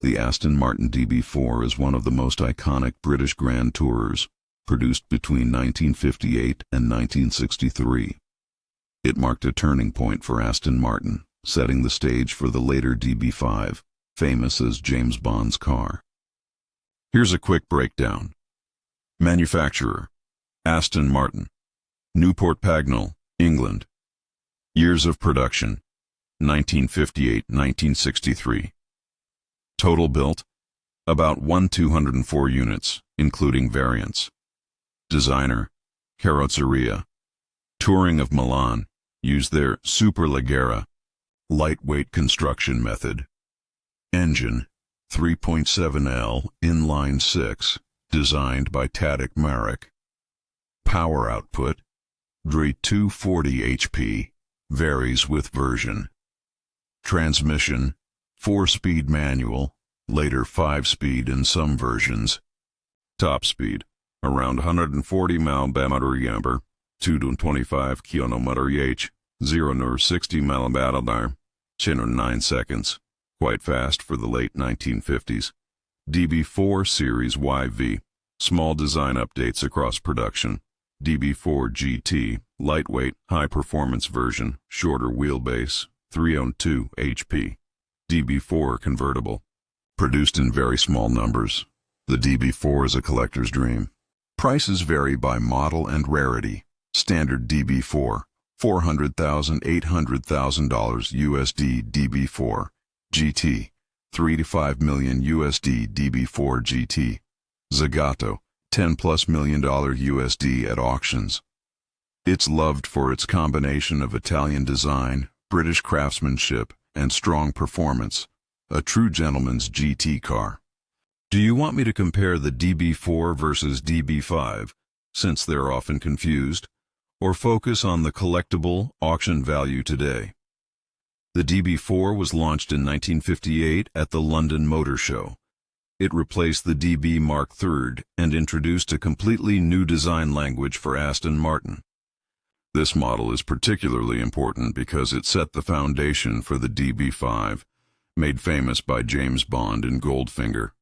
The Aston Martin DB4 is one of the most iconic British Grand Tourers, produced between 1958 and 1963. It marked a turning point for Aston Martin, setting the stage for the later DB5, famous as James Bond's car. Here's a quick breakdown. Manufacturer: Aston Martin, Newport Pagnell, England. Years of production: 1958-1963. Total built: about 1,204 units, including variants. Designer: Carrozzeria. Touring of Milan used their Superleggera, lightweight construction method. Engine: 3.7L inline 6, designed by Tadek Marek. Power output: 240 HP, varies with version. Transmission: 4-speed manual, later 5-speed in some versions. Top speed: around 140 mph, 225 km/h, 0-60 mph, 9 seconds. Quite fast for the late 1950s. DB4 Series YV, small design updates across production. DB4 GT, lightweight, high-performance version, shorter wheelbase, 302 HP. DB4 convertible, produced in very small numbers. The DB4 is a collector's dream. Prices vary by model and rarity. Standard DB4, $400,000 $800,000 USD. DB4 GT, $3 to $5 million USD. DB4 GT Zagato, $10+ million USD at auctions. It's loved for its combination of Italian design, British craftsmanship, and strong performance, a true gentleman's GT car. Do you want me to compare the DB4 versus DB5, since they're often confused, or focus on the collectible auction value today? The DB4 was launched in 1958 at the London Motor Show. It replaced the DB Mark III and introduced a completely new design language for Aston Martin. This model is particularly important because it set the foundation for the DB5, made famous by James Bond in Goldfinger.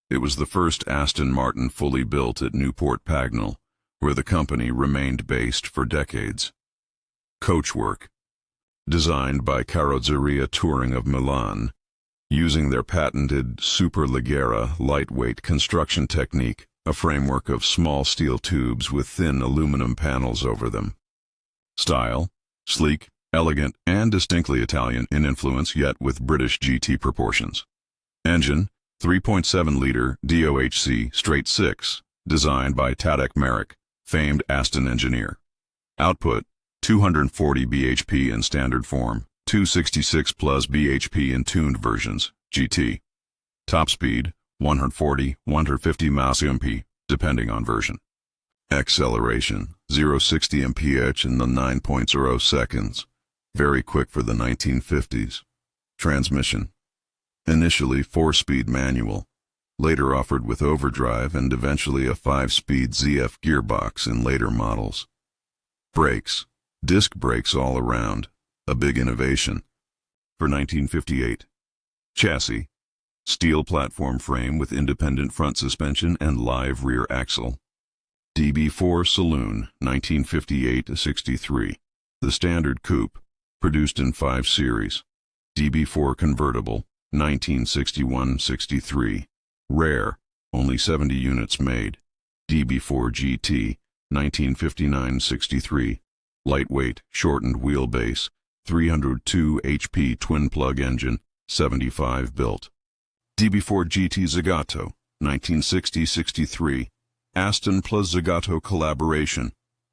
It was the first Aston Martin fully built at Newport Pagnell, where the company remained based for decades. Coachwork: designed by Carrozzeria Touring of Milan, using their patented Superleggera lightweight construction technique, a framework of small steel tubes with thin aluminum panels over them. Style: sleek, elegant, and distinctly Italian in influence, yet with British GT proportions. Engine: 3.7-liter DOHC straight 6, designed by Tadek Marek, famed Aston engineer. Output: 240 bhp in standard form, 266 plus bhp in tuned versions, GT. Top speed: 140, 150 mph, depending on version. Acceleration: 0-60 mph in the 9.0 seconds, very quick for the 1950s. Transmission: initially 4-speed manual, later offered with overdrive and eventually a 5-speed ZF gearbox in later models. Brakes: disc brakes all around, a big innovation for 1958. Chassis: steel platform frame with independent front suspension and live rear axle. DB4 Saloon, 1958-63. The standard coupe, produced in 5 series. DB4 Convertible, 1961-63. Rare, only 70 units made. DB4 GT, 1959-63. Lightweight, shortened wheelbase, 302 HP twin-plug engine, 75 built. DB4 GT Zagato, 1960-63. Aston plus Zagato collaboration.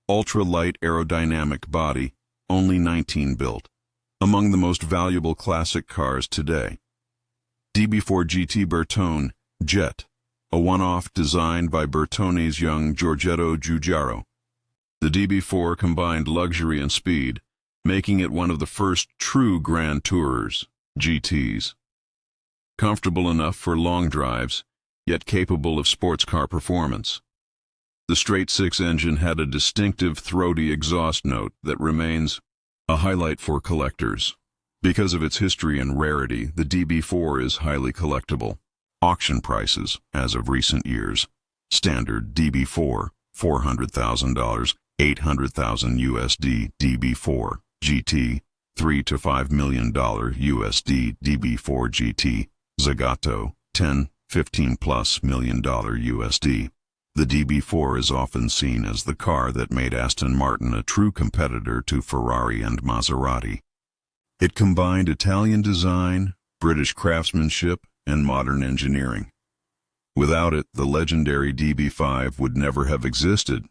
Ultra-light aerodynamic body, only 19 built. Among the most valuable classic cars today. DB4 GT Bertone Jet, a one-off designed by Bertone's young Giorgetto Giugiaro. The DB4 combined luxury and speed, making it one of the first true Grand Tourers, GTs. Comfortable enough for long drives, yet capable of sports car performance. The straight-six engine had a distinctive throaty exhaust note that remains a highlight for collectors. Because of its history and rarity, the DB4 is highly collectible. Auction prices, as of recent years. Standard DB4, $400,000, 800,000 USD DB4 GT, $3 to $5 million USD DB4 GT, Zagato, 10, 15 plus million USD. The DB4 is often seen as the car that made Aston Martin a true competitor to Ferrari and Maserati. It combined Italian design, British craftsmanship, and modern engineering. Without it, the legendary DB5 would never have existed